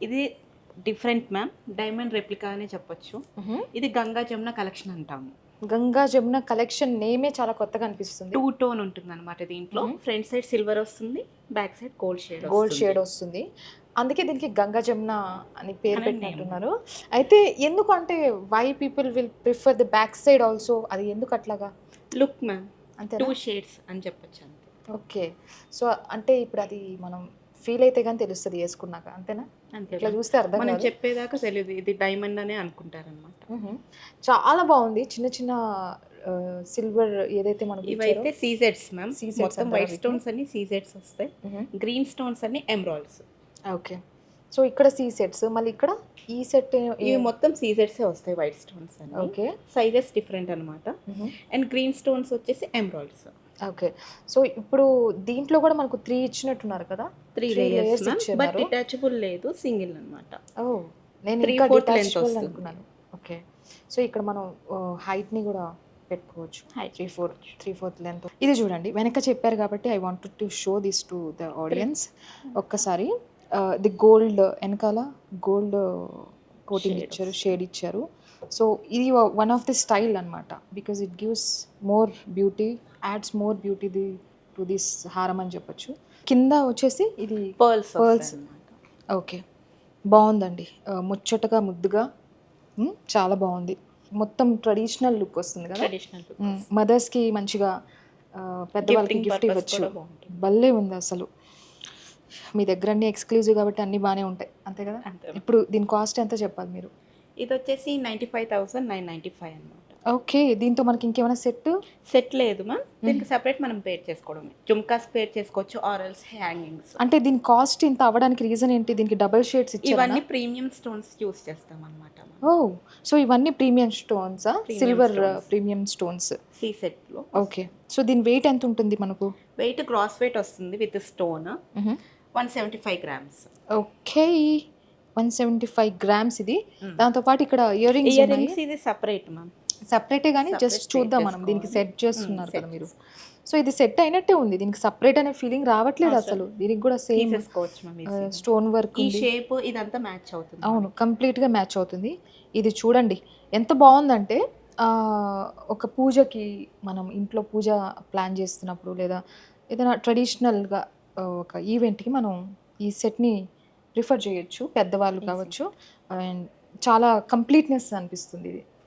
ఇది different ma'am, diamond replica అనే చెప్పొచ్చు. ఇది గంగా జమున కలెక్షన్ అంటాము. గంగా జమున కలెక్షన్ నేమే చాలా కొత్తగా అనిపిస్తుంది. 2 టోన్ ఉంటుంది అనమాట దీంట్లో. ఫ్రంట్ సైడ్ సిల్వర్ వస్తుంది, బ్యాక్ సైడ్ గోల్డ్ షేడ్ వస్తుంది. అందుకే దీనికి గంగా జమున అని పేరు అనే పెట్టినట్టున్నారు. అయితే ఎందుకు అంటే why people will prefer the back side also, అది ఎందుకు అట్లాగా? లుక్ మ్యామ్, అంతే 2 షేడ్స్ అని చెప్పొచ్చు అంతే. ఓకే. సో అంటే ఇప్పుడు అది మనం ఫీల్ అయితే కానీ తెలుస్తుంది వేసుకున్నాక, అంతేనా? అంతే ఇట్లా చూస్తే అర్థం మనం కాదు. చెప్పేదాకా తెలియదు ఇది డైమండ్ అనే అనుకుంటారనమాట. చాలా బాగుంది. చిన్న చిన్న సిల్వర్ ఏదైతే మనకి ఇవైతే సీజెడ్స్ మ్యామ్. సీజెడ్స్ మొత్తం వైట్ స్టోన్స్ అన్ని సీజెడ్స్ వస్తాయి, గ్రీన్ స్టోన్స్ అన్ని ఎమరాల్డ్స్. ఓకే. సో ఇక్కడ సీ సెట్స్, మళ్ళీ ఇక్కడ ఈ సెట్ ఇవి మొత్తం సీజెడ్సే వస్తాయి, వైట్ స్టోన్స్ అని. ఓకే. సైజెస్ డిఫరెంట్ అనమాట. అండ్ గ్రీన్ స్టోన్స్ వచ్చేసి ఎమరాల్డ్స్. ఓకే. సో ఇప్పుడు దీంట్లో కూడా మనకు 3 ఇచ్చినట్టున్నారు కదా? 3 లేయర్స్ బట్ డిటాచబుల్ లేదు, సింగిల్ అనమాట. ఓ, నేను ఇంకా డిటాచబుల్ అనుకున్నాను. ఓకే. సో ఇక్కడ మనం హైట్ ని కూడా పెట్టుకోవచ్చు. 3/4 లెంత్. ఇది చూడండి, వెనక చెప్పారు కాబట్టి I wanted to show this to the audience. ఒక్కసారి ది గోల్డ్ వెనకాల గోల్డ్ కోటింగ్ ఇచ్చారు, షేడ్ ఇచ్చారు. సో ఇది వన్ ఆఫ్ ది స్టైల్ అనమాట, because it gives more beauty, ads more beauty to this హారం అని చెప్పొచ్చు. కింద వచ్చేసి ఇది పర్ల్స్. ఓకే, బాగుందండి. ముచ్చటగా ముద్దుగా చాలా బాగుంది. మొత్తం ట్రెడిషనల్ లుక్ వస్తుంది కదా. మదర్స్కి మంచిగా పెద్దవాళ్ళకి గిఫ్ట్ ఇవ్వచ్చు. భలే ఉంది అసలు. మీ దగ్గర అన్ని ఎక్స్క్లూజివ్ కాబట్టి అన్నీ బాగానే ఉంటాయి, అంతే కదా? ఇప్పుడు దీని కాస్ట్ ఎంత చెప్పాలి మీరు? ఇది వచ్చేసి 95,995 అనమాట. ఓకే. దీంతో మనకి ఇంకేమైనా సెట్ లేదు మ్యామ్. దీనికి సెపరేట్ మనం పేర్ చేసుకోవడమే. జుమ్కాస్ పేర్ చేసుకోవచ్చు, ఆరల్స్, హ్యాంగింగ్స్. అంటే దీని కాస్ట్ ఇంత అవ్వడానికి రీజన్ ఏంటి? దీనికి డబుల్ షేడ్స్ ఇచ్చారు. ఇవన్నీ ప్రీమియం స్టోన్స్ యూస్ చేస్తాం అనమాట. ఓ, సో ఇవన్నీ premium stones, silver premium stones సి సెట్ లో. ఓకే. సో దీని వెయిట్ ఎంత ఉంటుంది మనకు? వెయిట్ గ్రాస్ వెయిట్ వస్తుంది with stone 175 grams. Okay, 175 grams ఇది. దాంతోపాటు ఇక్కడ ఇయర్ రింగ్స్ ఇది సెపరేట్ మ్యామ్, సెపరేటే కానీ జస్ట్ చూద్దాం మనం. దీనికి సెట్ చేస్తున్నారు కదా మీరు. సో ఇది సెట్ అయినట్టే ఉంది, దీనికి సపరేట్ అనే ఫీలింగ్ రావట్లేదు అసలు. దీనికి కూడా సేమ్ స్టోన్ వర్క్, ఈ షేప్ ఇదంతా మ్యాచ్ అవుతుంది. అవును, కంప్లీట్గా మ్యాచ్ అవుతుంది. ఇది చూడండి ఎంత బాగుందంటే, ఒక పూజకి మనం ఇంట్లో పూజ ప్లాన్ చేస్తున్నప్పుడు లేదా ఏదైనా ట్రెడిషనల్గా ఒక ఈవెంట్కి మనం ఈ సెట్ని ప్రిఫర్ చేయొచ్చు, పెద్దవాళ్ళు కావచ్చు. అండ్ చాలా కంప్లీట్నెస్ అనిపిస్తుంది ఇది.